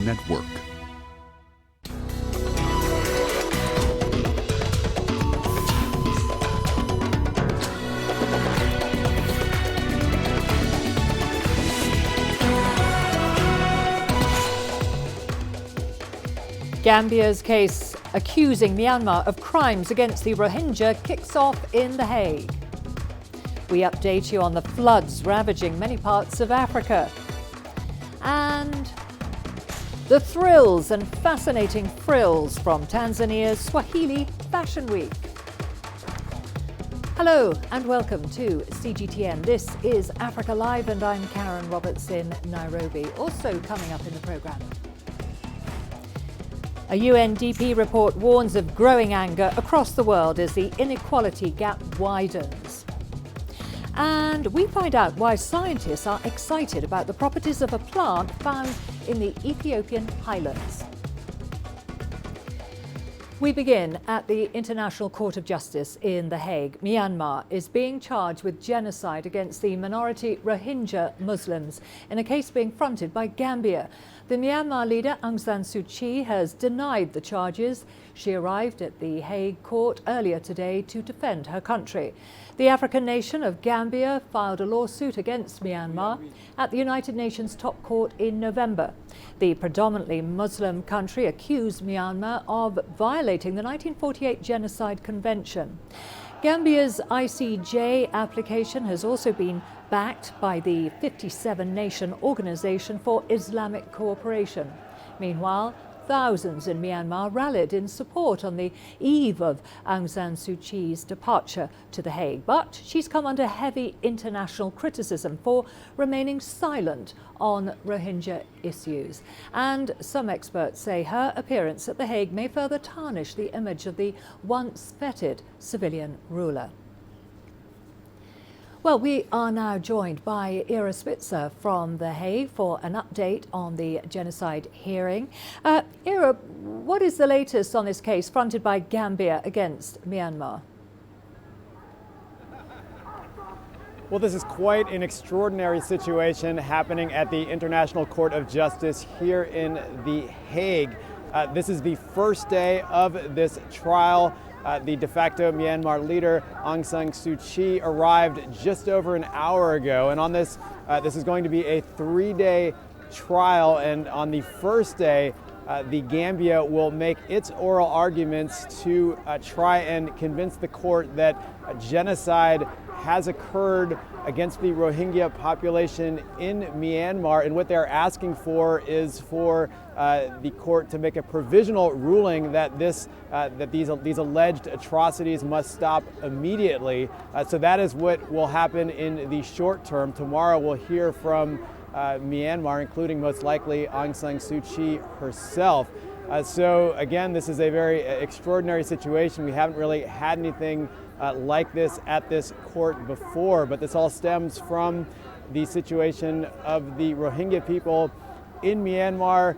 Network. Gambia's case accusing Myanmar of crimes against the Rohingya kicks off in The Hague. We update you on the floods ravaging many parts of Africa. And the thrills and fascinating frills from Tanzania's Swahili Fashion Week. Hello and welcome to CGTN. This is Africa Live and I'm Karen Roberts in Nairobi. Also coming up in the programme. A UNDP report warns of growing anger across the world as the inequality gap widens. And we find out why scientists are excited about the properties of a plant found in the Ethiopian highlands. We begin at the International Court of Justice in The Hague. Myanmar is being charged with genocide against the minority Rohingya Muslims in a case being fronted by Gambia. The Myanmar leader Aung San Suu Kyi has denied the charges. She arrived at the Hague court earlier today to defend her country. The African nation of Gambia filed a lawsuit against Myanmar at the United Nations top court in November. The predominantly Muslim country accused Myanmar of violating the 1948 Genocide Convention. Gambia's ICJ application has also been backed by the 57-nation Organization for Islamic Cooperation. Meanwhile, thousands in Myanmar rallied in support on the eve of Aung San Suu Kyi's departure to The Hague. But she's come under heavy international criticism for remaining silent on Rohingya issues. And some experts say her appearance at The Hague may further tarnish the image of the once feted civilian ruler. Well, we are now joined by Ira Spitzer from The Hague for an update on the genocide hearing. Ira, what is the latest on this case fronted by Gambia against Myanmar? Well, this is quite an extraordinary situation happening at the International Court of Justice here in The Hague. This is the first day of this trial. The de facto Myanmar leader, Aung San Suu Kyi, arrived just over an hour ago. And on this, this is going to be a 3-day trial. And on the first day, the Gambia will make its oral arguments to try and convince the court that genocide has occurred against the Rohingya population in Myanmar, and what they're asking for is for the court to make a provisional ruling that these alleged atrocities must stop immediately. So that is what will happen in the short term. Tomorrow we'll hear from Myanmar, including most likely Aung San Suu Kyi herself. So again, this is a very extraordinary situation. We haven't really had anything like this at this court before, but this all stems from the situation of the Rohingya people in Myanmar.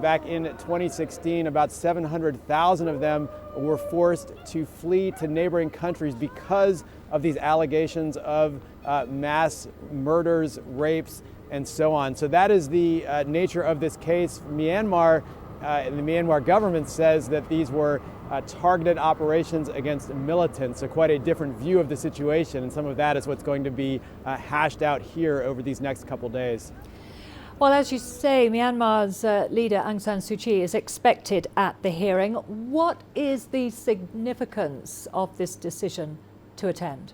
Back in 2016, about 700,000 of them were forced to flee to neighboring countries because of these allegations of mass murders, rapes, and so on. So that is the nature of this case. Myanmar, the Myanmar government says that these were targeted operations against militants, so quite a different view of the situation, and some of that is what's going to be hashed out here over these next couple days. Well, as you say, Myanmar's leader Aung San Suu Kyi is expected at the hearing. What is the significance of this decision to attend?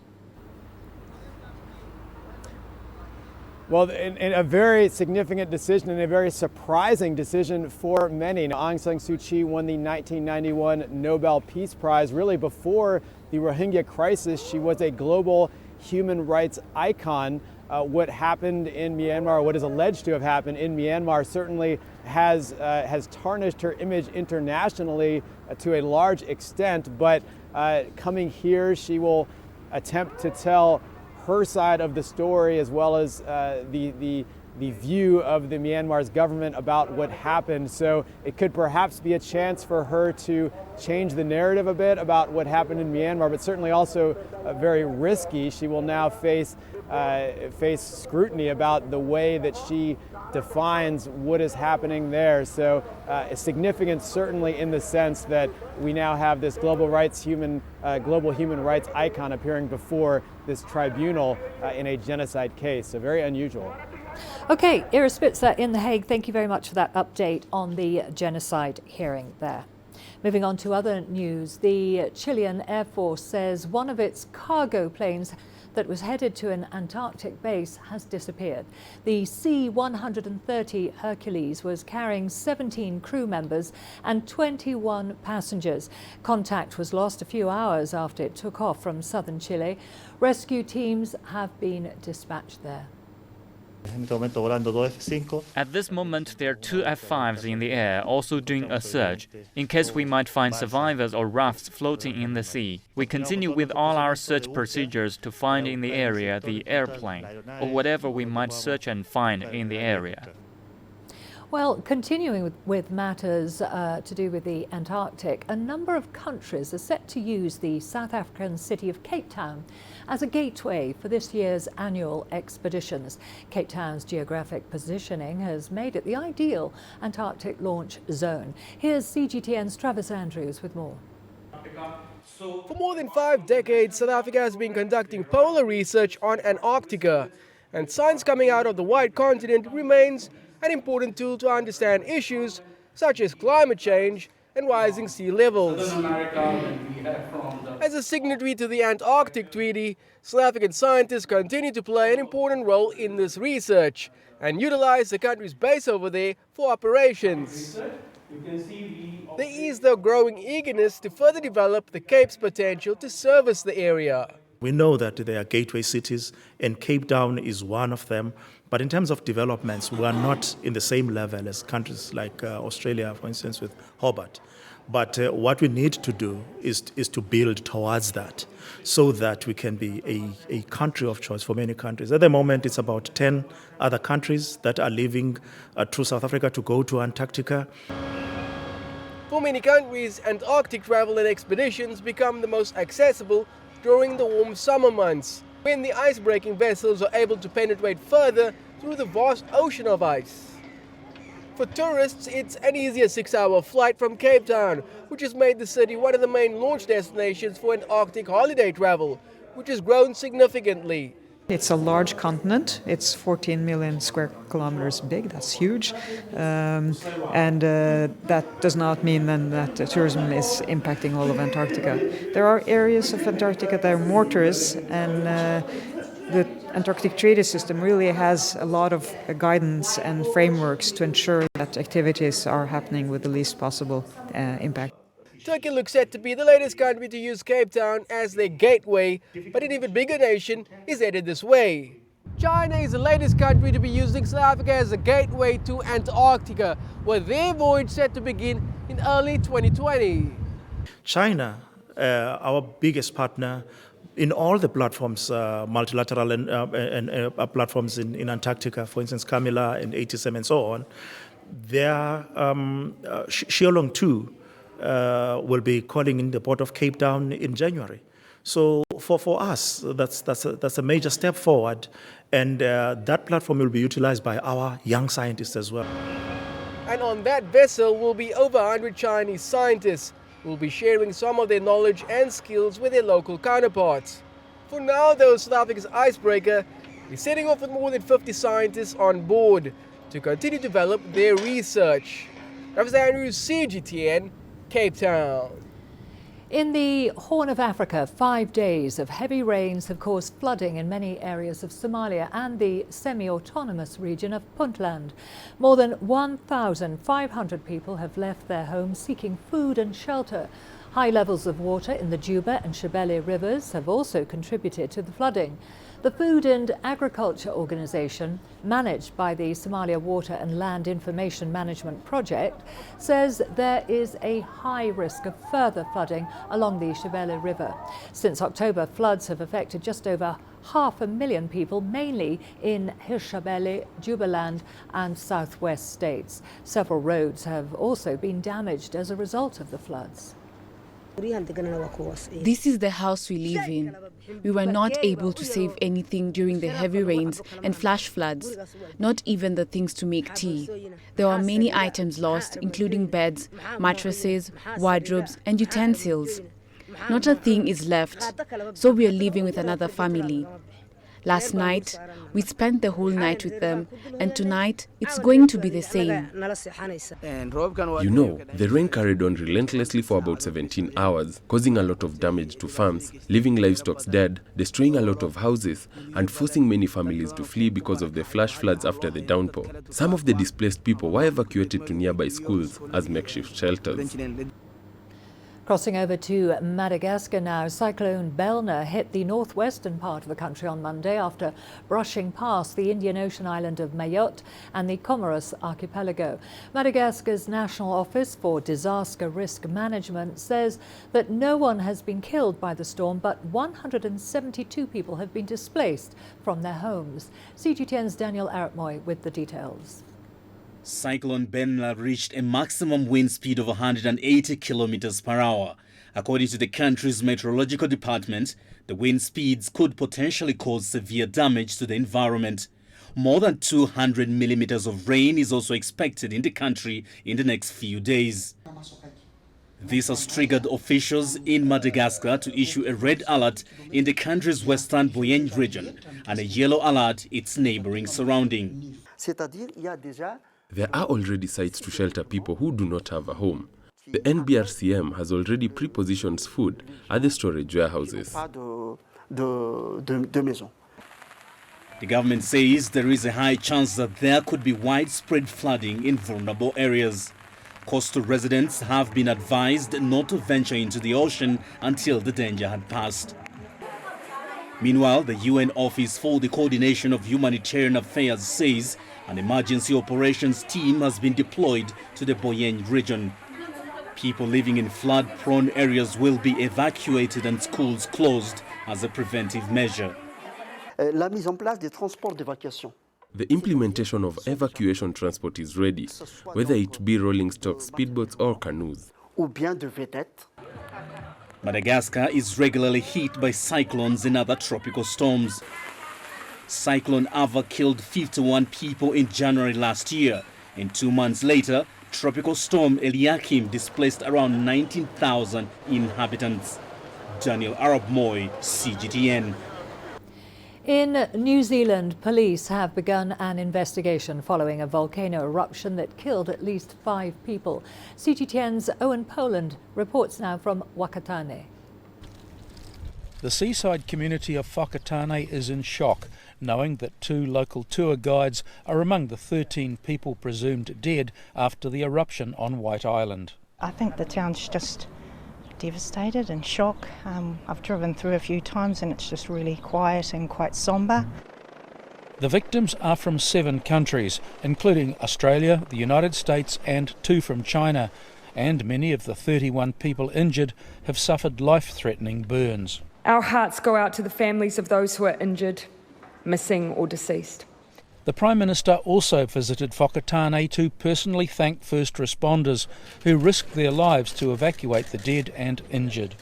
Well, in a very significant decision and a very surprising decision for many. Now, Aung San Suu Kyi won the 1991 Nobel Peace Prize. Really, before the Rohingya crisis, she was a global human rights icon. What happened in Myanmar, what is alleged to have happened in Myanmar, certainly has tarnished her image internationally to a large extent. But coming here, she will attempt to tell her side of the story, as well as the the view of the Myanmar's government about what happened. So it could perhaps be a chance for her to change the narrative a bit about what happened in Myanmar, but certainly also very risky. She will now face scrutiny about the way that she defines what is happening there. So significant certainly in the sense that we now have this global human rights icon appearing before this tribunal in a genocide case. So very unusual. Okay, Ira Spitzer in The Hague, thank you very much for that update on the genocide hearing there. Moving on to other news, the Chilean Air Force says one of its cargo planes that was headed to an Antarctic base has disappeared. The C-130 Hercules was carrying 17 crew members and 21 passengers. Contact was lost a few hours after it took off from southern Chile. Rescue teams have been dispatched there. At this moment, there are 2 F-5s in the air, also doing a search, in case we might find survivors or rafts floating in the sea. We continue with all our search procedures to find in the area the airplane, or whatever we might search and find in the area. Well, continuing with matters to do with the Antarctic, a number of countries are set to use the South African city of Cape Town as a gateway for this year's annual expeditions. Cape Town's geographic positioning has made it the ideal Antarctic launch zone. Here's CGTN's Travis Andrews with more. For more than 5 decades, South Africa has been conducting polar research on Antarctica, and science coming out of the white continent remains an important tool to understand issues such as climate change and rising sea levels. As a signatory to the Antarctic Treaty, South African scientists continue to play an important role in this research and utilize the country's base over there for operations. There is the growing eagerness to further develop the Cape's potential to service the area. We know that there are gateway cities, and Cape Town is one of them. But in terms of developments, we are not in the same level as countries like Australia, for instance, with Hobart. But what we need to do is to build towards that so that we can be a country of choice for many countries. At the moment, it's about 10 other countries that are leaving through South Africa to go to Antarctica. For many countries, Antarctic travel and expeditions become the most accessible during the warm summer months, when the ice-breaking vessels are able to penetrate further through the vast ocean of ice. For tourists, it's an easier 6-hour flight from Cape Town, which has made the city one of the main launch destinations for Antarctic holiday travel, which has grown significantly. It's a large continent. It's 14 million square kilometers big. That's huge. That does not mean then that tourism is impacting all of Antarctica. There are areas of Antarctica that are more tourists, and the Antarctic Treaty System really has a lot of guidance and frameworks to ensure that activities are happening with the least possible impact. Turkey looks set to be the latest country to use Cape Town as their gateway, but an even bigger nation is headed this way. China is the latest country to be using South Africa as a gateway to Antarctica, with their voyage set to begin in early 2020. China, our biggest partner in all the platforms, multilateral and platforms in Antarctica, for instance, Camilla and 87 and so on, their Xiaolong 2 will be calling in the port of Cape Town in January. So for us, that's a major step forward, and that platform will be utilized by our young scientists as well. And on that vessel will be over 100 Chinese scientists who will be sharing some of their knowledge and skills with their local counterparts. For now, though, South Africa's icebreaker is setting off with more than 50 scientists on board to continue to develop their research. Travis Andrews, CGTN, Cape Town. In the Horn of Africa, 5 days of heavy rains have caused flooding in many areas of Somalia and the semi-autonomous region of Puntland. More than 1,500 people have left their homes seeking food and shelter. High levels of water in the Juba and Shebele rivers have also contributed to the flooding. The Food and Agriculture Organization, managed by the Somalia Water and Land Information Management Project, says there is a high risk of further flooding along the Shebele River. Since October, floods have affected just over 500,000 people, mainly in Hirshabelle, Jubaland and southwest states. Several roads have also been damaged as a result of the floods. This is the house we live in. We were not able to save anything during the heavy rains and flash floods, not even the things to make tea. There are many items lost, including beds, mattresses, wardrobes and utensils. Not a thing is left, so we are living with another family. Last night, we spent the whole night with them, and tonight it's going to be the same. You know, the rain carried on relentlessly for about 17 hours, causing a lot of damage to farms, leaving livestock dead, destroying a lot of houses, and forcing many families to flee because of the flash floods after the downpour. Some of the displaced people were evacuated to nearby schools as makeshift shelters. Crossing over to Madagascar now, Cyclone Belna hit the northwestern part of the country on Monday after brushing past the Indian Ocean island of Mayotte and the Comoros archipelago. Madagascar's National Office for Disaster Risk Management says that no one has been killed by the storm, but 172 people have been displaced from their homes. CGTN's Daniel Arapmoy with the details. Cyclone Belna reached a maximum wind speed of 180 kilometers per hour. According to the country's meteorological department, the wind speeds could potentially cause severe damage to the environment. More than 200 millimeters of rain is also expected in the country in the next few days. This has triggered officials in Madagascar to issue a red alert in the country's western Boeny region and a yellow alert its neighboring surrounding. There are already sites to shelter people who do not have a home. The NBRCM has already pre-positioned food at the storage warehouses. The government says there is a high chance that there could be widespread flooding in vulnerable areas. Coastal residents have been advised not to venture into the ocean until the danger had passed. Meanwhile, the UN Office for the Coordination of Humanitarian Affairs says an emergency operations team has been deployed to the Boeny region. People living in flood-prone areas will be evacuated and schools closed as a preventive measure. The implementation of evacuation transport is ready, whether it be rolling stock, speedboats or canoes. Madagascar is regularly hit by cyclones and other tropical storms. Cyclone Ava killed 51 people in January last year, and 2 months later, Tropical Storm Eliakim displaced around 19,000 inhabitants. Daniel Arapmoy, CGTN. In New Zealand, police have begun an investigation following a volcano eruption that killed at least 5 people. CGTN's Owen Poland reports now from Whakatane. The seaside community of Whakatane is in shock, knowing that 2 local tour guides are among the 13 people presumed dead after the eruption on White Island. I think the town's just devastated and shock. I've driven through a few times and it's just really quiet and quite sombre. The victims are from 7 countries, including Australia, the United States and 2 from China, and many of the 31 people injured have suffered life-threatening burns. Our hearts go out to the families of those who are injured, missing or deceased. The Prime Minister also visited Whakatane to personally thank first responders who risked their lives to evacuate the dead and injured.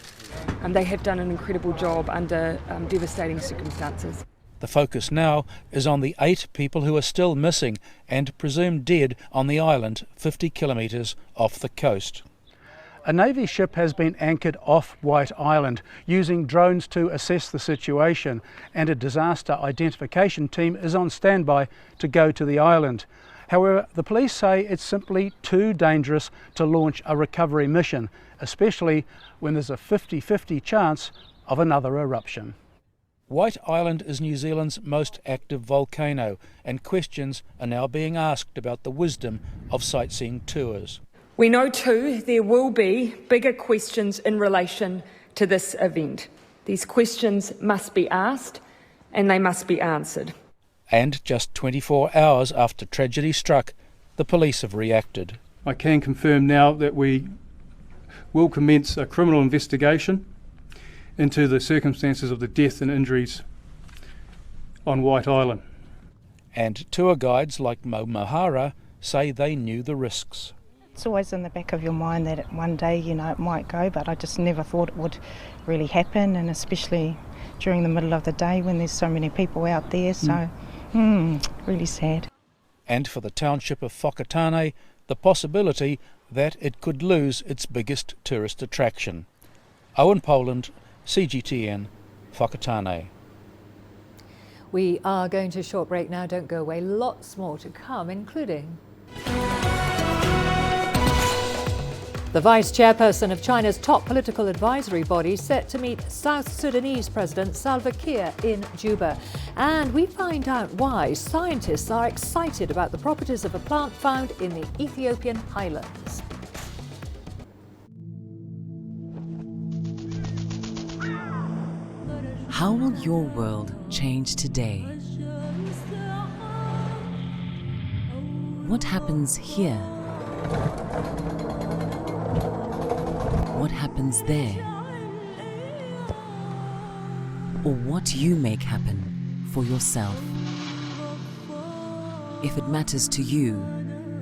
They have done an incredible job under devastating circumstances. The focus now is on the 8 people who are still missing and presumed dead on the island 50 kilometres off the coast. A Navy ship has been anchored off White Island using drones to assess the situation, and a disaster identification team is on standby to go to the island. However, the police say it's simply too dangerous to launch a recovery mission, especially when there's a 50-50 chance of another eruption. White Island is New Zealand's most active volcano, and questions are now being asked about the wisdom of sightseeing tours. We know too there will be bigger questions in relation to this event. These questions must be asked and they must be answered. And just 24 hours after tragedy struck, the police have reacted. I can confirm now that we will commence a criminal investigation into the circumstances of the death and injuries on White Island. And tour guides like Mo Mohara say they knew the risks. It's always in the back of your mind that one day, it might go, but I just never thought it would really happen, and especially during the middle of the day when there's so many people out there, so really sad. And for the township of Whakatane, the possibility that it could lose its biggest tourist attraction. Owen Poland, CGTN, Whakatane. We are going to a short break now. Don't go away. Lots more to come, including the vice chairperson of China's top political advisory body set to meet South Sudanese President Salva Kiir in Juba. And we find out why scientists are excited about the properties of a plant found in the Ethiopian highlands. How will your world change today? What happens here? What happens there? Or what you make happen for yourself? If it matters to you,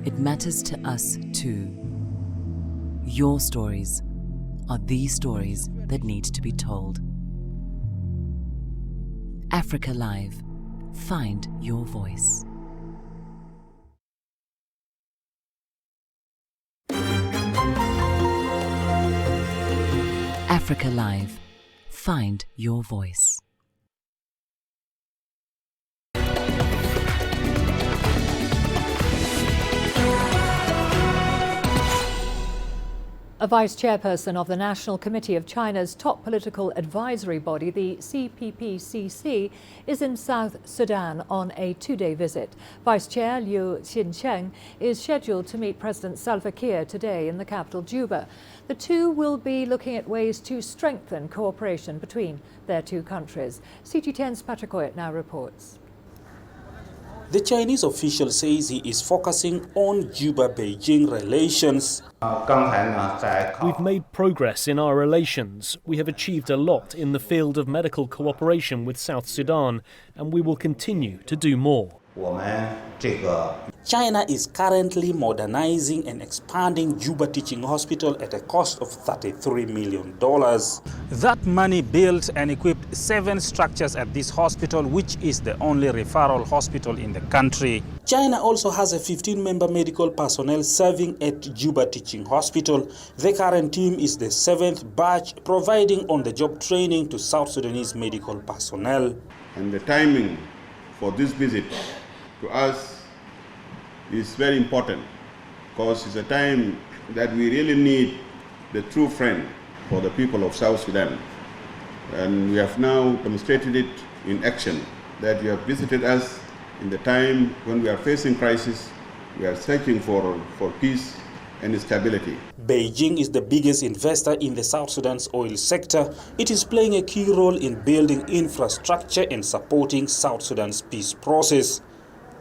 it matters to us too. Your stories are the stories that need to be told. Africa Live. Find your voice. Africa Live. Find your voice. A vice chairperson of the National Committee of China's top political advisory body, the CPPCC, is in South Sudan on a two-day visit. Vice Chair Liu Xincheng is scheduled to meet President Salva Kiir today in the capital, Juba. The two will be looking at ways to strengthen cooperation between their two countries. CGTN's Patrick Oyet now reports. The Chinese official says he is focusing on Juba-Beijing relations. We've made progress in our relations. We have achieved a lot in the field of medical cooperation with South Sudan, and we will continue to do more. China is currently modernizing and expanding Juba Teaching Hospital at a cost of $33 million. That money built and equipped 7 structures at this hospital, which is the only referral hospital in the country. China also has a 15-member medical personnel serving at Juba Teaching Hospital. The current team is the 7th batch, providing on-the-job training to South Sudanese medical personnel. And the timing for this visit to us is very important, because it's a time that we really need the true friend for the people of South Sudan. And we have now demonstrated it in action, that you have visited us in the time when we are facing crisis, we are searching for peace and stability. Beijing is the biggest investor in the South Sudan's oil sector. It is playing a key role in building infrastructure and supporting South Sudan's peace process.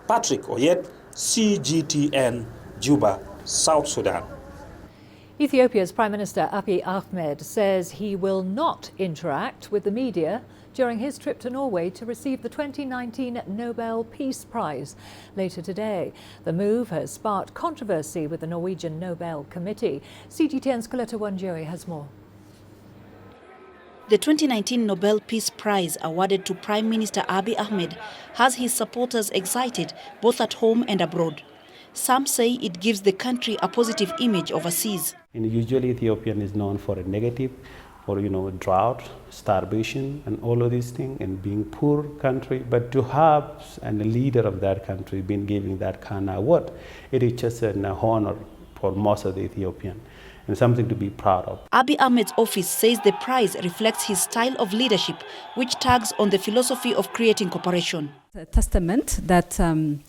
Patrick Oyet, CGTN, Juba, South Sudan. Ethiopia's Prime Minister Abiy Ahmed says he will not interact with the media during his trip to Norway to receive the 2019 Nobel Peace Prize later today. The move has sparked controversy with the Norwegian Nobel Committee. CGTN's Coletta Wanjoe has more. The 2019 Nobel Peace Prize, awarded to Prime Minister Abiy Ahmed, has his supporters excited both at home and abroad. Some say it gives the country a positive image overseas. And usually Ethiopian is known for a negative, for drought, starvation, and all of these things, and being poor country. But to have a leader of that country been giving that kind of award, it is just an honor for most of the Ethiopian, and something to be proud of. Abiy Ahmed's office says the prize reflects his style of leadership, which tags on the philosophy of creating cooperation. A testament that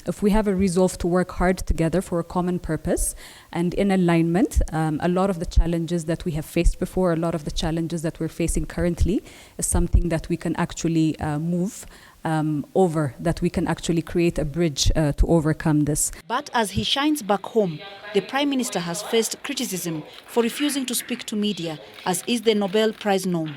if we have a resolve to work hard together for a common purpose and in alignment, a lot of the challenges that we have faced before, a lot of the challenges that we're facing currently is something that we can actually move over, that we can actually create a bridge to overcome this. But as he shines back home, the Prime Minister has faced criticism for refusing to speak to media, as is the Nobel Prize norm.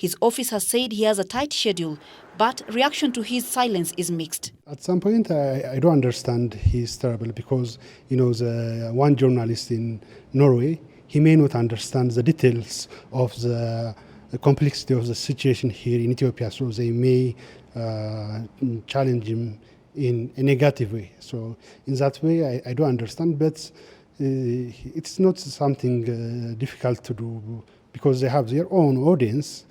His office has said he has a tight schedule, but reaction to his silence is mixed. At some point, I don't understand his trouble because, the one journalist in Norway, he may not understand the details of the complexity of the situation here in Ethiopia, so they may challenge him in a negative way. So in that way, I do understand, but it's not something difficult to do because they have their own audience,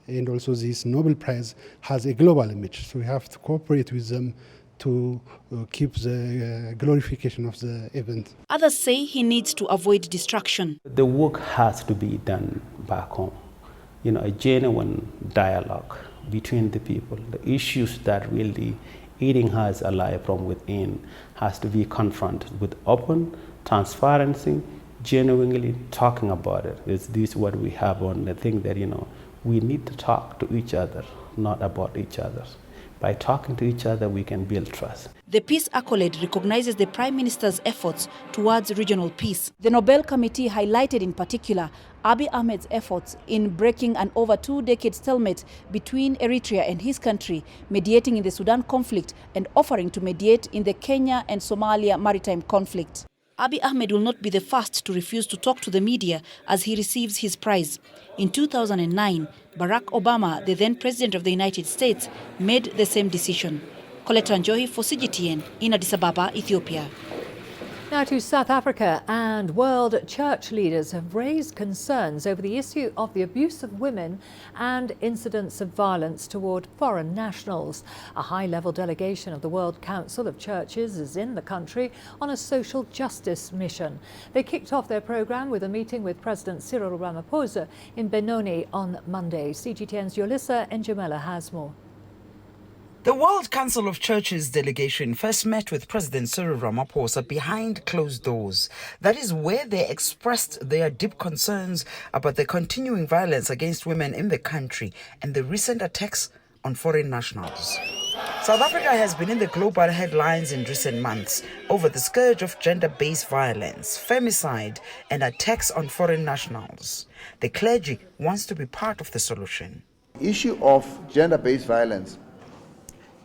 and also this Nobel Prize has a global image. So we have to cooperate with them to keep the glorification of the event. Others say he needs to avoid distraction. The work has to be done back home. A genuine dialogue between the people. The issues that really eating us alive from within has to be confronted with open transparency, genuinely talking about it. This is what we have on the thing that, we need to talk to each other, not about each other. By talking to each other, we can build trust. The Peace Accolade recognizes the Prime Minister's efforts towards regional peace. The Nobel Committee highlighted in particular Abiy Ahmed's efforts in breaking an over 2-decade stalemate between Eritrea and his country, mediating in the Sudan conflict and offering to mediate in the Kenya and Somalia maritime conflict. Abiy Ahmed will not be the first to refuse to talk to the media as he receives his prize. In 2009, Barack Obama, the then President of the United States, made the same decision. Coletta Njohi for CGTN in Addis Ababa, Ethiopia. Now to South Africa, and world church leaders have raised concerns over the issue of the abuse of women and incidents of violence toward foreign nationals. A high-level delegation of the World Council of Churches is in the country on a social justice mission. They kicked off their program with a meeting with President Cyril Ramaphosa in Benoni on Monday. CGTN's Yolissa Njamela has more. The World Council of Churches delegation first met with President Cyril Ramaphosa behind closed doors. That is where they expressed their deep concerns about the continuing violence against women in the country and the recent attacks on foreign nationals. South Africa has been in the global headlines in recent months over the scourge of gender-based violence, femicide, and attacks on foreign nationals. The clergy wants to be part of the solution. The issue of gender-based violence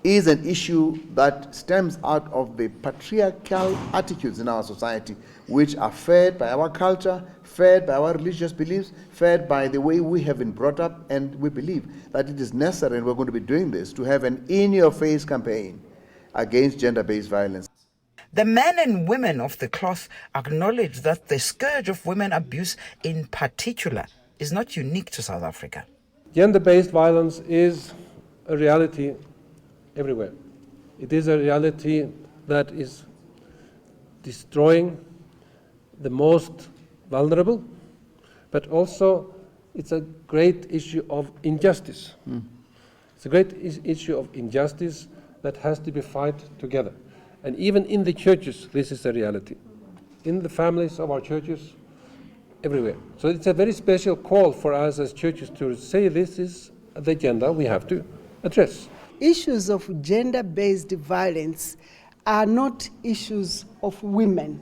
is an issue that stems out of the patriarchal attitudes in our society, which are fed by our culture, fed by our religious beliefs, fed by the way we have been brought up, and we believe that it is necessary, and we're going to be doing this, to have an in-your-face campaign against gender-based violence. The men and women of the cloth acknowledge that the scourge of women abuse in particular is not unique to South Africa. Gender-based violence is a reality everywhere. It is a reality that is destroying the most vulnerable, but also it's a great issue of injustice. It's a great issue of injustice that has to be fought together. And even in the churches, this is a reality. In the families of our churches, everywhere. So it's a very special call for us as churches to say this is the agenda we have to address. Issues of gender-based violence are not issues of women.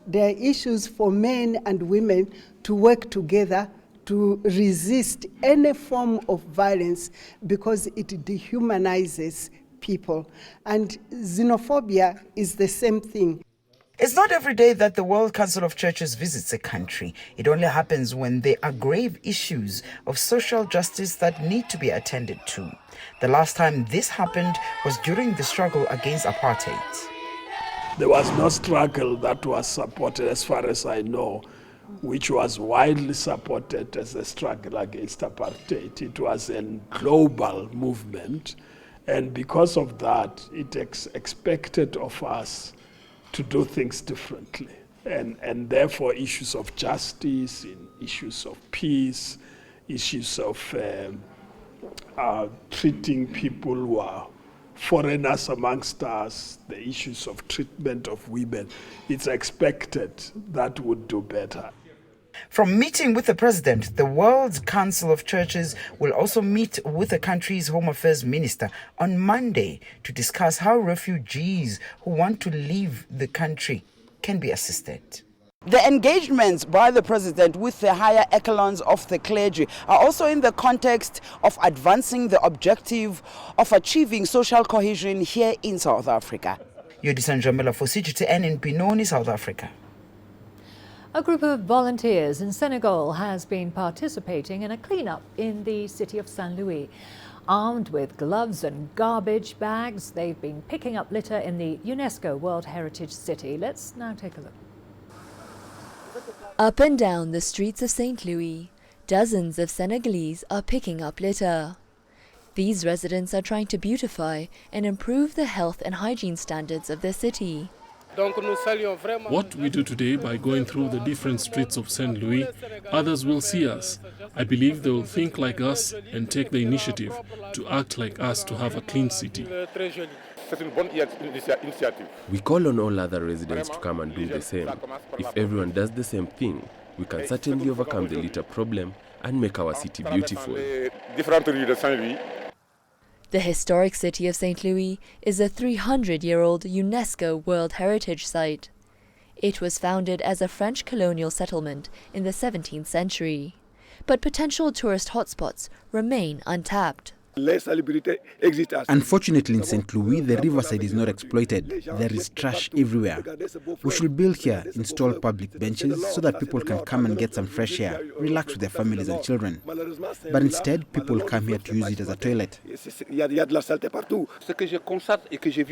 They are issues for men and women to work together to resist any form of violence because it dehumanizes people. And xenophobia is the same thing. It's not every day that the World Council of Churches visits a country. It only happens when there are grave issues of social justice that need to be attended to. The last time this happened was during the struggle against apartheid. There was no struggle that was supported, as far as I know, which was widely supported as a struggle against apartheid. It was a global movement, and because of that, it expected of us to do things differently. And therefore issues of justice, issues of peace, issues of treating people who are foreigners amongst us, the issues of treatment of women, it's expected that would do better. From meeting with the president, the World Council of Churches will also meet with the country's Home Affairs Minister on Monday to discuss how refugees who want to leave the country can be assisted. The engagements by the president with the higher echelons of the clergy are also in the context of advancing the objective of achieving social cohesion here in South Africa. Yodisa Njamela for CGTN in Benoni, South Africa. A group of volunteers in Senegal has been participating in a cleanup in the city of Saint Louis. Armed with gloves and garbage bags, they've been picking up litter in the UNESCO World Heritage City. Let's now take a look. Up and down the streets of St. Louis, dozens of Senegalese are picking up litter. These residents are trying to beautify and improve the health and hygiene standards of their city. What we do today by going through the different streets of St. Louis, others will see us. I believe they will think like us and take the initiative to act like us to have a clean city. We call on all other residents to come and do the same. If everyone does the same thing, we can certainly overcome the litter problem and make our city beautiful. The historic city of St. Louis is a 300-year-old UNESCO World Heritage Site. It was founded as a French colonial settlement in the 17th century. But potential tourist hotspots remain untapped. Unfortunately, in St. Louis, the riverside is not exploited. There is trash everywhere. We should build here, install public benches so that people can come and get some fresh air, relax with their families and children. But instead, people come here to use it as a toilet.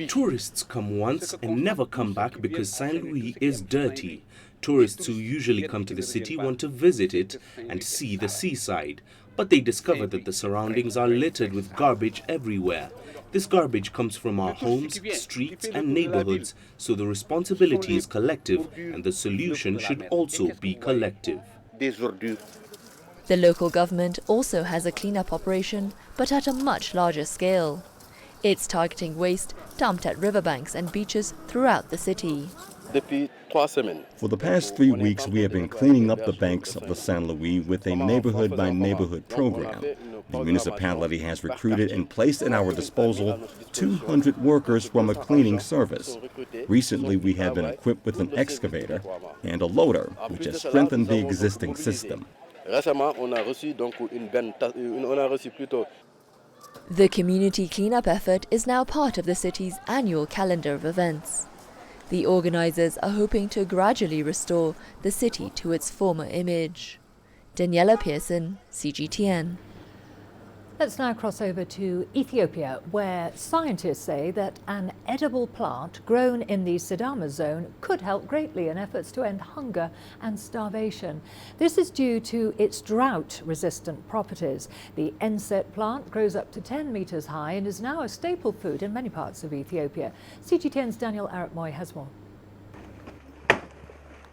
Tourists come once and never come back because St. Louis is dirty. Tourists who usually come to the city want to visit it and see the seaside. But they discover that the surroundings are littered with garbage everywhere. This garbage comes from our homes, streets and neighborhoods, so the responsibility is collective and the solution should also be collective. The local government also has a cleanup operation, but at a much larger scale. It's targeting waste dumped at riverbanks and beaches throughout the city. For the past 3 weeks, we have been cleaning up the banks of the Saint Louis with a neighborhood-by-neighborhood program. The municipality has recruited and placed at our disposal 200 workers from a cleaning service. Recently, we have been equipped with an excavator and a loader, which has strengthened the existing system. The community cleanup effort is now part of the city's annual calendar of events. The organizers are hoping to gradually restore the city to its former image. Daniela Pearson, CGTN. Let's now cross over to Ethiopia, where scientists say that an edible plant grown in the Sidama zone could help greatly in efforts to end hunger and starvation. This is due to its drought-resistant properties. The NSET plant grows up to 10 meters high and is now a staple food in many parts of Ethiopia. CGTN's Daniel Arap-Moy has more.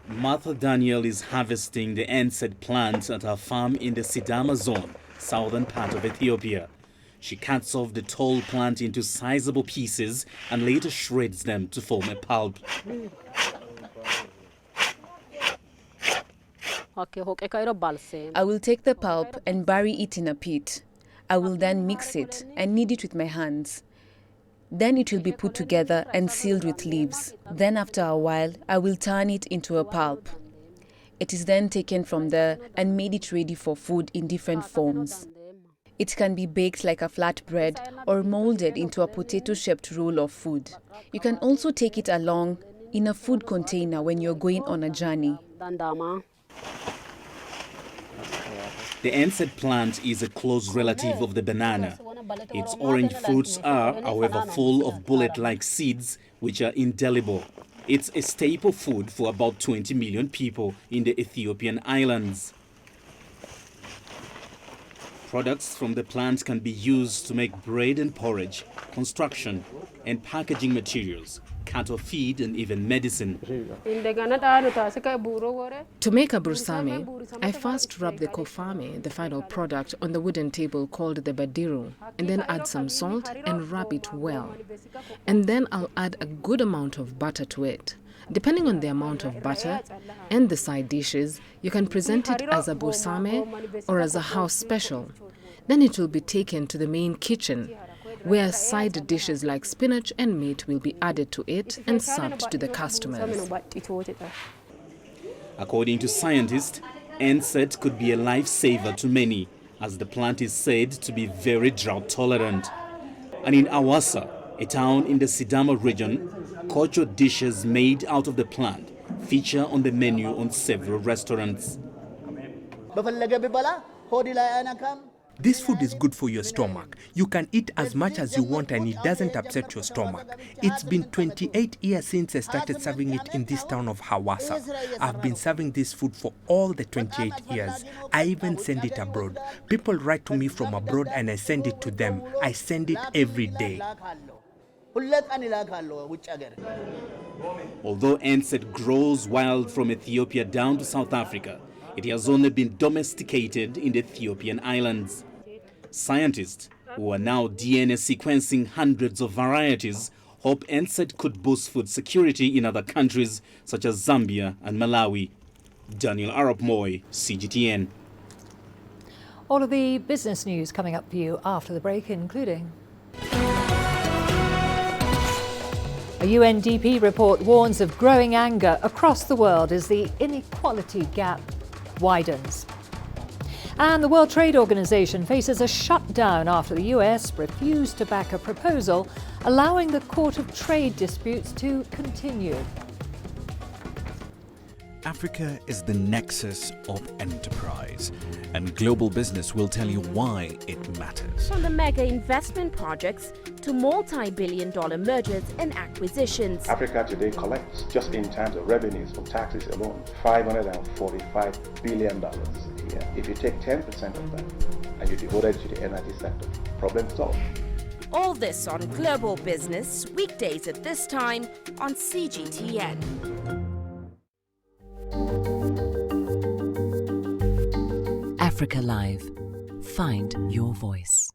Martha Daniel is harvesting the NSET plant at her farm in the Sidama zone, southern part of Ethiopia. She cuts off the tall plant into sizable pieces and later shreds them to form a pulp. I will take the pulp and bury it in a pit. I will then mix it and knead it with my hands. Then it will be put together and sealed with leaves. Then after a while, I will turn it into a pulp. It is then taken from there and made it ready for food in different forms. It can be baked like a flatbread or molded into a potato-shaped roll of food. You can also take it along in a food container when you're going on a journey. The NSET plant is a close relative of the banana. Its orange fruits are, however, full of bullet-like seeds which are indelible. It's a staple food for about 20 million people in the Ethiopian islands. Products from the plant can be used to make bread and porridge, construction and packaging materials, cattle feed and even medicine. To make a bursame, I first rub the kofame, the final product, on the wooden table called the badiru, and then add some salt and rub it well. And then I'll add a good amount of butter to it. Depending on the amount of butter and the side dishes, you can present it as a bursame or as a house special. Then it will be taken to the main kitchen, where side dishes like spinach and meat will be added to it and served to the customers. According to scientists, NSAID could be a lifesaver to many, as the plant is said to be very drought tolerant. And in Awassa, a town in the Sidama region, cultural dishes made out of the plant feature on the menu on several restaurants. This food is good for your stomach. You can eat as much as you want and it doesn't upset your stomach. It's been 28 years since I started serving it in this town of Hawassa. I've been serving this food for all the 28 years. I even send it abroad. People write to me from abroad and I send it to them. I send it every day. Although NSAID grows wild from Ethiopia down to South Africa, it has only been domesticated in the Ethiopian islands. Scientists, who are now DNA sequencing hundreds of varieties, hope NSAID could boost food security in other countries such as Zambia and Malawi. Daniel Arap Moy, CGTN. All of the business news coming up for you after the break, including a UNDP report warns of growing anger across the world as the inequality gap widens. And the World Trade Organization faces a shutdown after the US refused to back a proposal allowing the Court of Trade Disputes to continue. Africa is the nexus of enterprise, and global business will tell you why it matters. From the mega investment projects to multi-billion-dollar mergers and acquisitions. Africa today collects, just in terms of revenues from taxes alone, $545 billion a year. If you take 10% of that and you devote it to the energy sector, problem solved. All this on Global Business, weekdays at this time on CGTN. Africa Live. Find your voice.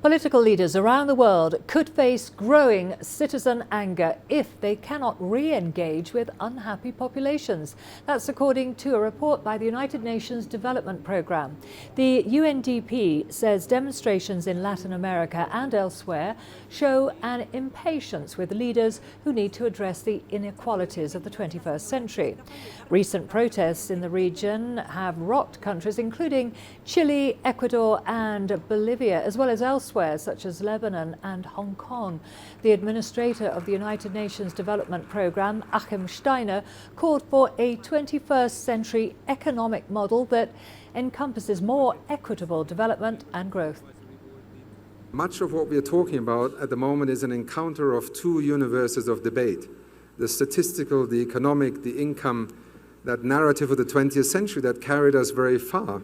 Political leaders around the world could face growing citizen anger if they cannot re-engage with unhappy populations. That's according to a report by the United Nations Development Programme. The UNDP says demonstrations in Latin America and elsewhere show an impatience with leaders who need to address the inequalities of the 21st century. Recent protests in the region have rocked countries including Chile, Ecuador and Bolivia, as well as elsewhere such as Lebanon and Hong Kong. The administrator of the United Nations Development Programme, Achim Steiner, called for a 21st century economic model that encompasses more equitable development and growth. Much of what we are talking about at the moment is an encounter of two universes of debate. The statistical, the economic, the income, that narrative of the 20th century that carried us very far,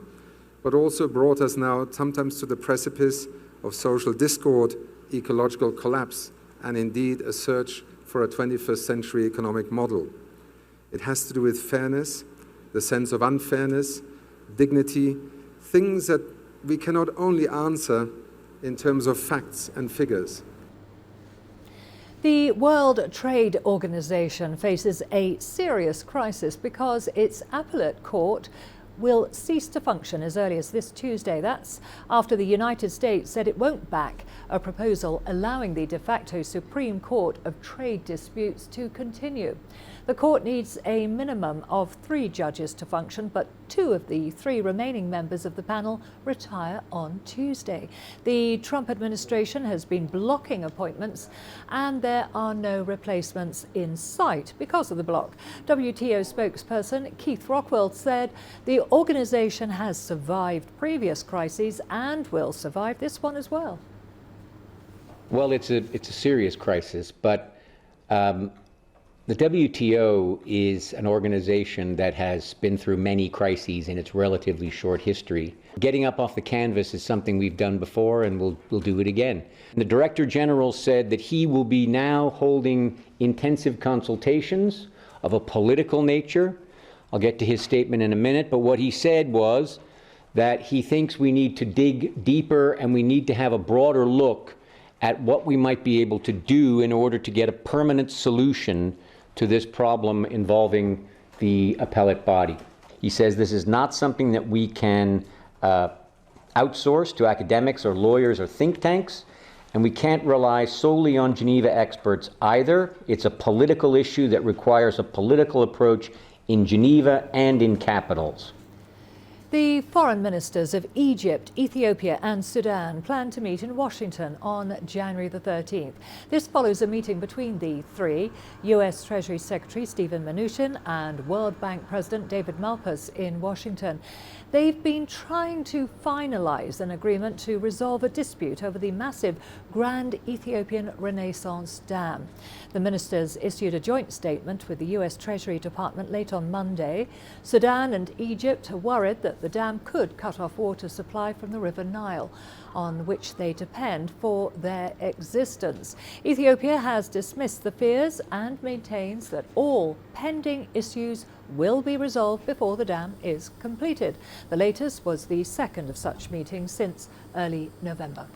but also brought us now sometimes to the precipice of social discord, ecological collapse, and indeed a search for a 21st century economic model. It has to do with fairness, the sense of unfairness, dignity, things that we cannot only answer in terms of facts and figures. The World Trade Organization faces a serious crisis because its appellate court will cease to function as early as this Tuesday. That's after the United States said it won't back a proposal allowing the de facto Supreme Court of Trade Disputes to continue. The court needs a minimum of 3 judges to function, but 2 of the 3 remaining members of the panel retire on Tuesday. The Trump administration has been blocking appointments and there are no replacements in sight because of the block. WTO spokesperson Keith Rockwell said the organization has survived previous crises and will survive this one as well. Well, it's a serious crisis, but the WTO is an organization that has been through many crises in its relatively short history. Getting up off the canvas is something we've done before and we'll do it again. The Director General said that he will be now holding intensive consultations of a political nature. I'll get to his statement in a minute, but what he said was that he thinks we need to dig deeper and we need to have a broader look at what we might be able to do in order to get a permanent solution to this problem involving the appellate body. He says this is not something that we can outsourced to academics or lawyers or think tanks, and we can't rely solely on Geneva experts either. It's a political issue that requires a political approach in Geneva and in capitals. The foreign ministers of Egypt, Ethiopia and Sudan plan to meet in Washington on January the 13th. This follows a meeting between the three, US Treasury Secretary Steven Mnuchin and World Bank President David Malpass in Washington. They've been trying to finalize an agreement to resolve a dispute over the massive Grand Ethiopian Renaissance Dam. The ministers issued a joint statement with the US Treasury Department late on Monday. Sudan and Egypt are worried that the dam could cut off water supply from the River Nile, on which they depend for their existence. Ethiopia has dismissed the fears and maintains that all pending issues will be resolved before the dam is completed. The latest was the second of such meetings since early November.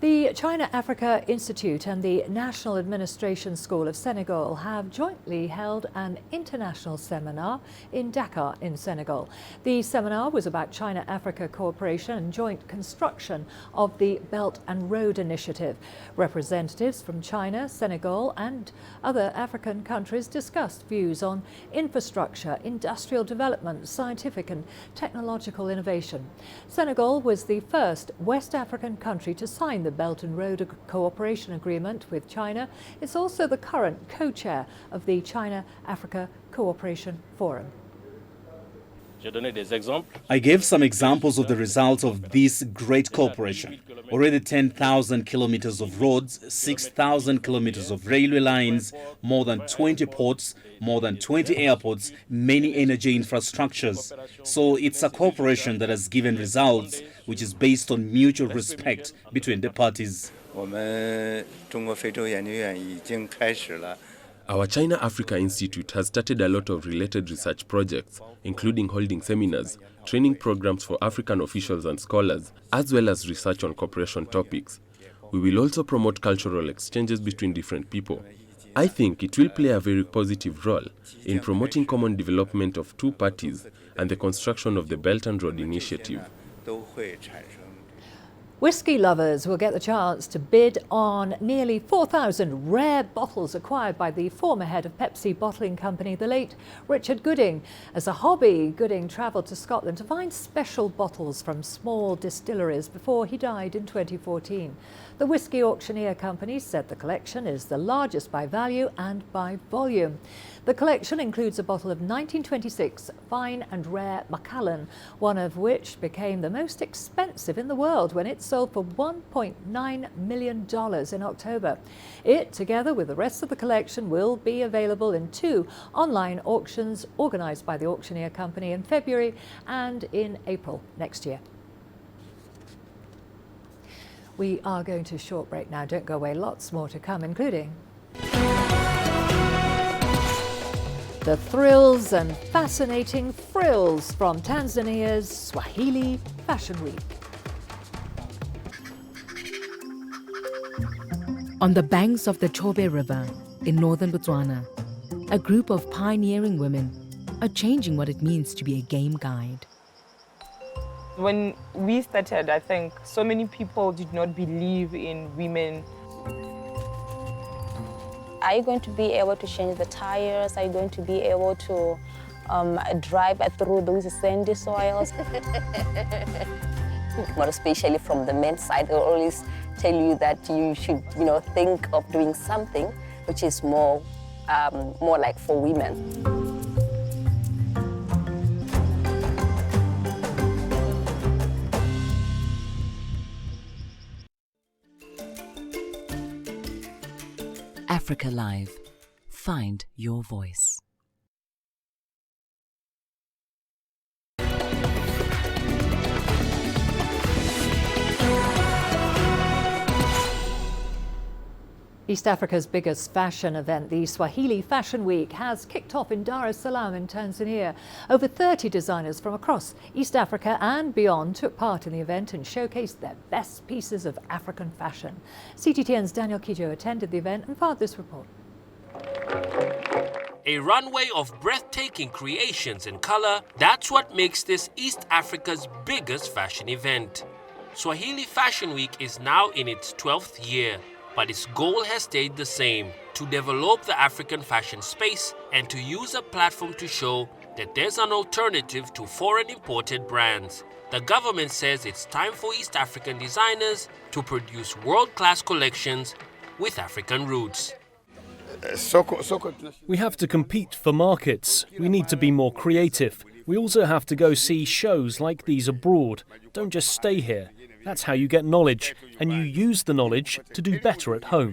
The China-Africa Institute and the National Administration School of Senegal have jointly held an international seminar in Dakar in Senegal. The seminar was about China-Africa cooperation and joint construction of the Belt and Road Initiative. Representatives from China, Senegal and other African countries discussed views on infrastructure, industrial development, scientific and technological innovation. Senegal was the first West African country to sign the Belt and Road Cooperation Agreement with China. It's also the current co-chair of the China-Africa Cooperation Forum. I gave some examples of the results of this great cooperation. Already 10,000 kilometers of roads, 6,000 kilometers of railway lines, more than 20 ports, more than 20 airports, many energy infrastructures. So it's a cooperation that has given results, which is based on mutual respect between the parties. Our China-Africa Institute has started a lot of related research projects, including holding seminars, training programs for African officials and scholars, as well as research on cooperation topics. We will also promote cultural exchanges between different people. I think it will play a very positive role in promoting common development of two parties and the construction of the Belt and Road Initiative. Whiskey lovers will get the chance to bid on nearly 4,000 rare bottles acquired by the former head of Pepsi bottling company, the late Richard Gooding. As a hobby, Gooding travelled to Scotland to find special bottles from small distilleries before he died in 2014. The whiskey auctioneer company said the collection is the largest by value and by volume. The collection includes a bottle of 1926 fine and rare Macallan, one of which became the most expensive in the world when it sold for $1.9 million in October. It, together with the rest of the collection, will be available in 2 online auctions organised by the auctioneer company in February and in April next year. We are going to a short break now. Don't go away. Lots more to come, including the thrills and fascinating frills from Tanzania's Swahili Fashion Week. On the banks of the Chobe River in northern Botswana, a group of pioneering women are changing what it means to be a game guide. When we started, I think so many people did not believe in women. Are you going to be able to change the tires? Are you going to be able to drive through those sandy soils? More especially from the men's side, they always tell you that you should, think of doing something which is more like for women. Africa Live. Find your voice. East Africa's biggest fashion event, the Swahili Fashion Week, has kicked off in Dar es Salaam in Tanzania. Over 30 designers from across East Africa and beyond took part in the event and showcased their best pieces of African fashion. CGTN's Daniel Kijo attended the event and filed this report. A runway of breathtaking creations in color, that's what makes this East Africa's biggest fashion event. Swahili Fashion Week is now in its 12th year, but its goal has stayed the same: to develop the African fashion space and to use a platform to show that there's an alternative to foreign imported brands. The government says it's time for East African designers to produce world-class collections with African roots. We have to compete for markets. We need to be more creative. We also have to go see shows like these abroad. Don't just stay here. That's how you get knowledge, and you use the knowledge to do better at home.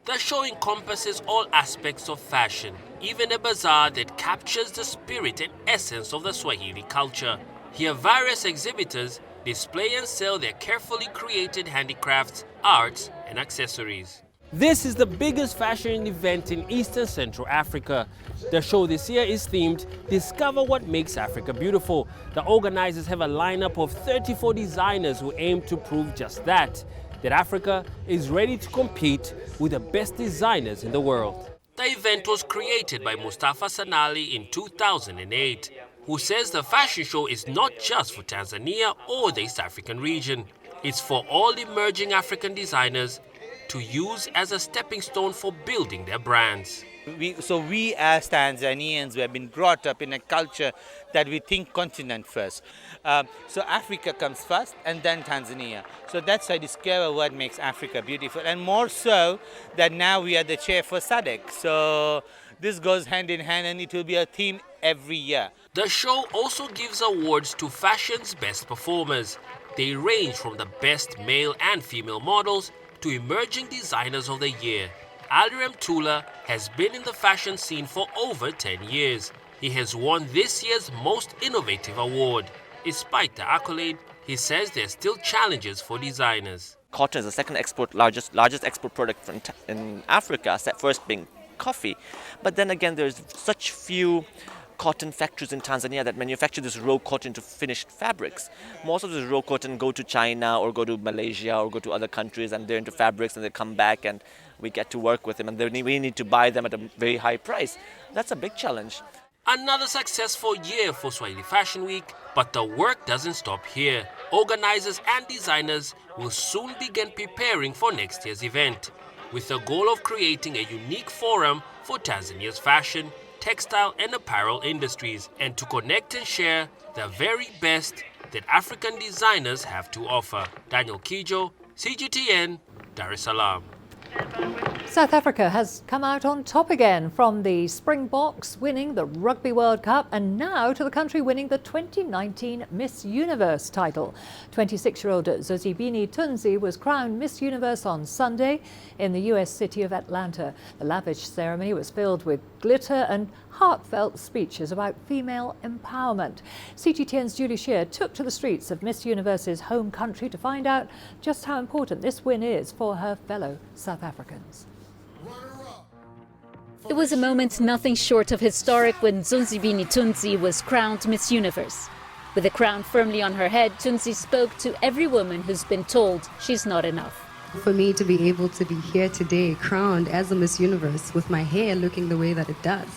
The show encompasses all aspects of fashion, even a bazaar that captures the spirit and essence of the Swahili culture. Here, various exhibitors display and sell their carefully created handicrafts, arts, and accessories. This is the biggest fashion event in Eastern Central Africa. The show this year is themed Discover What Makes Africa Beautiful. The organizers have a lineup of 34 designers who aim to prove just that Africa is ready to compete with the best designers in the world. The event was created by Mustafa Sanali in 2008, who says the fashion show is not just for Tanzania or the East African region. It's for all emerging African designers to use as a stepping stone for building their brands. We as Tanzanians, we have been brought up in a culture that we think continent first. So Africa comes first and then Tanzania. So that's why discover what makes Africa beautiful. And more so that now we are the chair for SADC. So this goes hand in hand and it will be a theme every year. The show also gives awards to fashion's best performers. They range from the best male and female models to emerging designers of the year. Alirem Tula has been in the fashion scene for over 10 years. He has won this year's Most Innovative Award. Despite the accolade, he says there are still challenges for designers. Cotton is the second largest export product in Africa, first being coffee. But then again, there's such few cotton factories in Tanzania that manufacture this raw cotton to finished fabrics. Most of this raw cotton go to China or go to Malaysia or go to other countries, and they're into fabrics and they come back and we get to work with them, and we need to buy them at a very high price. That's a big challenge. Another successful year for Swahili Fashion Week, but the work doesn't stop here. Organizers and designers will soon begin preparing for next year's event, with the goal of creating a unique forum for Tanzania's fashion, textile and apparel industries, and to connect and share the very best that African designers have to offer. Daniel Kijo, CGTN, Dar es Salaam. South Africa has come out on top again, from the Springboks winning the Rugby World Cup and now to the country winning the 2019 Miss Universe title. 26-year-old Zozibini Tunzi was crowned Miss Universe on Sunday in the US city of Atlanta. The lavish ceremony was filled with glitter and heartfelt speeches about female empowerment. CGTN's Julie Shear took to the streets of Miss Universe's home country to find out just how important this win is for her fellow South Africans. It was a moment nothing short of historic when Zozibini Tunzi was crowned Miss Universe. With the crown firmly on her head, Tunzi spoke to every woman who's been told she's not enough. For me to be able to be here today, crowned as a Miss Universe, with my hair looking the way that it does,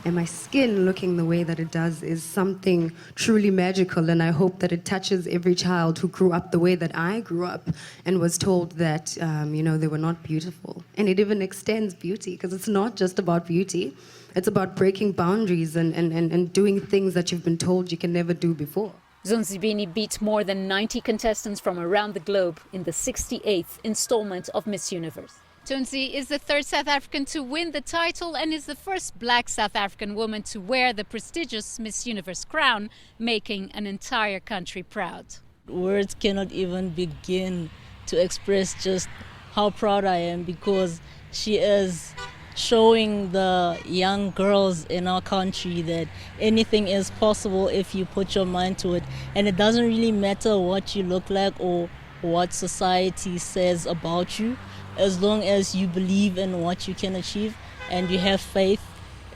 and my skin looking the way that it does, is something truly magical, and I hope that it touches every child who grew up the way that I grew up and was told that, they were not beautiful. And it even extends beauty, because it's not just about beauty, it's about breaking boundaries and doing things that you've been told you can never do before. Zozibini beat more than 90 contestants from around the globe in the 68th installment of Miss Universe. Tunzi is the third South African to win the title and is the first black South African woman to wear the prestigious Miss Universe crown, making an entire country proud. Words cannot even begin to express just how proud I am, because she is showing the young girls in our country that anything is possible if you put your mind to it. And it doesn't really matter what you look like or what society says about you. As long as you believe in what you can achieve and you have faith,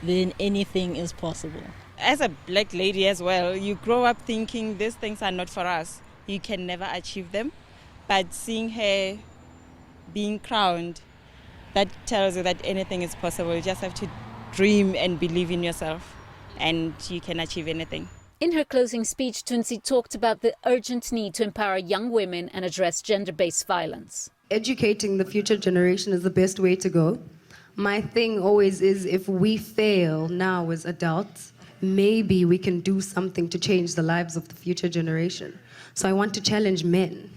then anything is possible. As a black lady as well, you grow up thinking these things are not for us. You can never achieve them. But seeing her being crowned that tells you that anything is possible. You just have to dream and believe in yourself, and you can achieve anything. In her closing speech, Tunsi talked about the urgent need to empower young women and address gender-based violence. Educating the future generation is the best way to go. My thing always is, if we fail now as adults, maybe we can do something to change the lives of the future generation. So I want to challenge men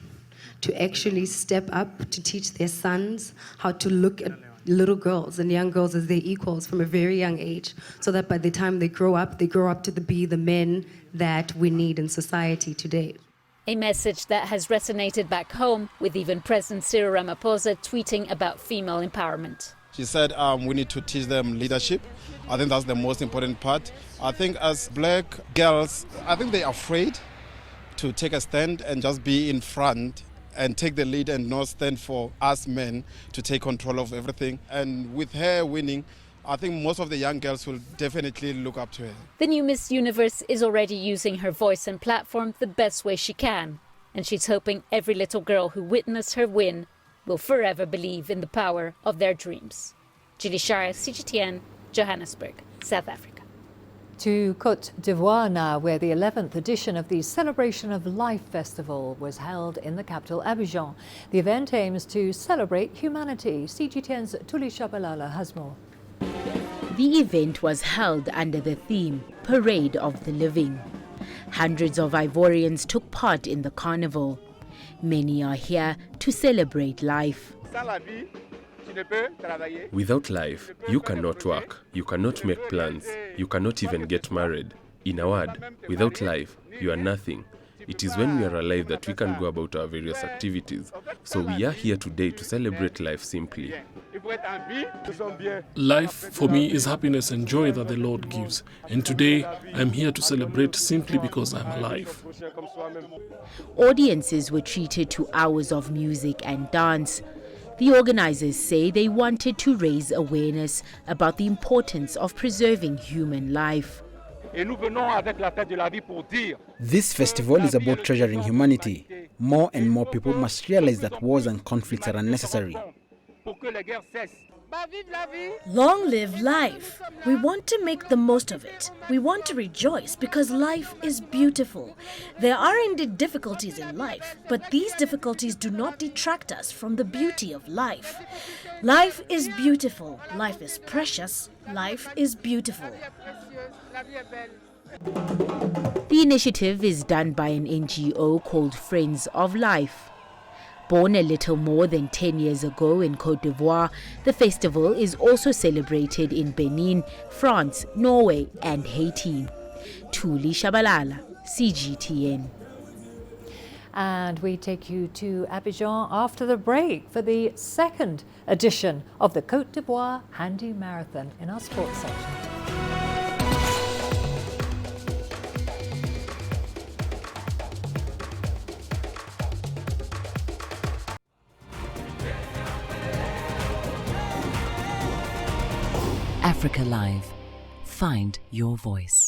to actually step up, to teach their sons how to look at little girls and young girls as their equals from a very young age, so that by the time they grow up to be the men that we need in society today. A message that has resonated back home, with even President Cyril Ramaphosa tweeting about female empowerment. She said we need to teach them leadership. I think that's the most important part. I think as black girls, I think they're afraid to take a stand and just be in front and take the lead and not stand for us men to take control of everything. And with her winning, I think most of the young girls will definitely look up to her. The new Miss Universe is already using her voice and platform the best way she can. And she's hoping every little girl who witnessed her win will forever believe in the power of their dreams. Julie Shire, CGTN, Johannesburg, South Africa. To Côte d'Ivoire now, where the 11th edition of the Celebration of Life Festival was held in the capital, Abidjan. The event aims to celebrate humanity. CGTN's Tuli Shabalala has more. The event was held under the theme Parade of the Living. Hundreds of Ivorians took part in the carnival. Many are here to celebrate life. Without life, you cannot work, you cannot make plans, you cannot even get married. In a word, without life, you are nothing. It is when we are alive that we can go about our various activities. So we are here today to celebrate life simply. Life for me is happiness and joy that the Lord gives. And today I'm here to celebrate simply because I'm alive. Audiences were treated to hours of music and dance. The organizers say they wanted to raise awareness about the importance of preserving human life. This festival is about treasuring humanity. More and more people must realize that wars and conflicts are unnecessary. Long live life. We want to make the most of it. We want to rejoice because life is beautiful. There are indeed difficulties in life, but these difficulties do not detract us from the beauty of life. Life is beautiful. Life is precious. Life is beautiful. The initiative is done by an NGO called Friends of Life. Born a little more than 10 years ago in Côte d'Ivoire, the festival is also celebrated in Benin, France, Norway and Haiti. Tuli Shabalala, CGTN. And we take you to Abidjan after the break for the second edition of the Côte d'Ivoire Handy Marathon in our sports section. Africa Live. Find your voice.